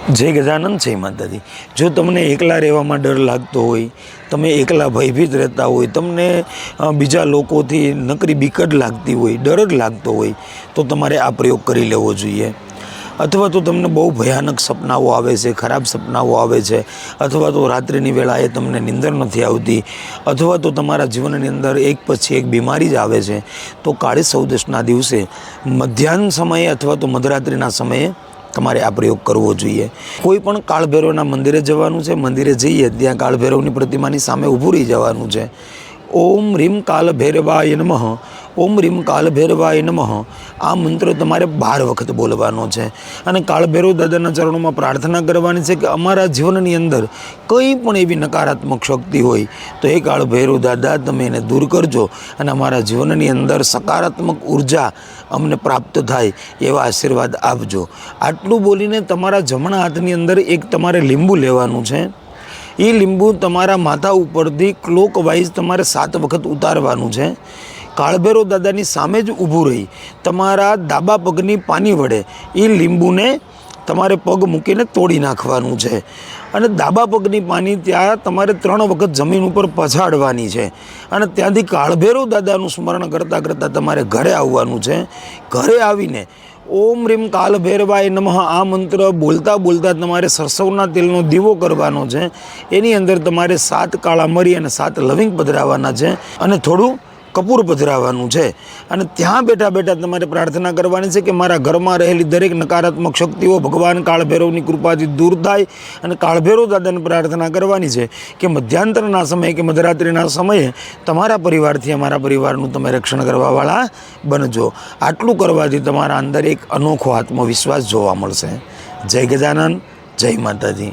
जय गजानन जय माताजी। जो तमने एकला रहेवामां डर लागतो होय, तमे एकला भयभीत रहता होय, तमने बीजा लोकोथी नकरी बीक ज लागती होय, डर ज लागतो होय, तो तमारे आ प्रयोग करी लेवो जोईए। अथवा तो तमने बहु भयानक सपनाओ आवे छे, खराब सपनाओ आवे छे, अथवा तो रात्रिनी वेळाए तमने निंदर नथी आवती, अथवा तो तमारा जीवननी अंदर एक पछी एक बीमारी ज आवे छे, तो काળી ચૌદસના દિવસે मध्याह्न समये अथवा तो मध्यरात्रिना समये તમારે આ પ્રયોગ કરવો જોઈએ। કોઈ પણ કાળભૈરવના મંદિરે જવાનું છે, મંદિરે જઈએ ત્યાં કાળભૈરવની પ્રતિમાની સામે ઊભું રહી જવાનું છે। ઓમ રીમ કાલભૈરવાય નમઃ, ઓમ રીમ કાલભૈરવાય નમઃ આ મંત્ર તમારે 12 વખત બોલવાનો છે અને કાળભૈરવ દાદાના ચરણોમાં પ્રાર્થના કરવાની છે કે અમારા જીવનની અંદર કંઈ પણ એવી નકારાત્મક શક્તિ હોય તો એ કાળભૈરવ દાદા તમે એને દૂર કરજો અને અમારા જીવનની અંદર સકારાત્મક ઉર્જા અમને પ્રાપ્ત થાય એવા આશીર્વાદ આપજો। આટલું બોલીને તમારા જમણા હાથની અંદર એક તમારે લીંબુ લેવાનું છે। એ લીંબુ તમારા માથા ઉપરથી ક્લોકવાઇઝ તમારે 7 વખત ઉતારવાનું છે। કાળભૈરવ દાદાની સામે જ ઊભું રહી તમારા ડાબા પગની પાની વડે એ લીંબુને તમારે પગ મૂકીને તોડી નાખવાનું છે અને ડાબા પગની પાની ત્યાં તમારે 3 વખત જમીન ઉપર પછાડવાની છે અને ત્યાંથી કાળભૈરવ દાદાનું સ્મરણ કરતાં કરતાં તમારે ઘરે આવવાનું છે। ઘરે આવીને ओम रीम कालभैरवाय नमः आ मंत्र बोलता बोलता तमारे सरसवना तेलनो दीवो करवानो छे। एनी अंदर तमारे 7 काळा मरी अने 7 लविंग पधरावाना छे अने थोड़ुं कपूर पधरावानुं छे अने त्यां बेठा बेठा तमारे प्रार्थना करवानी छे कि मारा घरमां रहेली दरेक नकारात्मक शक्तिओ भगवान काळभैरवनी कृपाथी दूर थाय अने काळभैरव दादाने प्रार्थना करवानी छे कि मध्यांतरना समये कि मध्यरात्रिना समये तमारा परिवारथी अमारा परिवारनुं तमे रक्षण करवावाळा बनजो। आटलुं करवाथी तमारा अंदर एक अनोखो आत्मविश्वास जोवा मळशे। जय गजानन जय माताजी।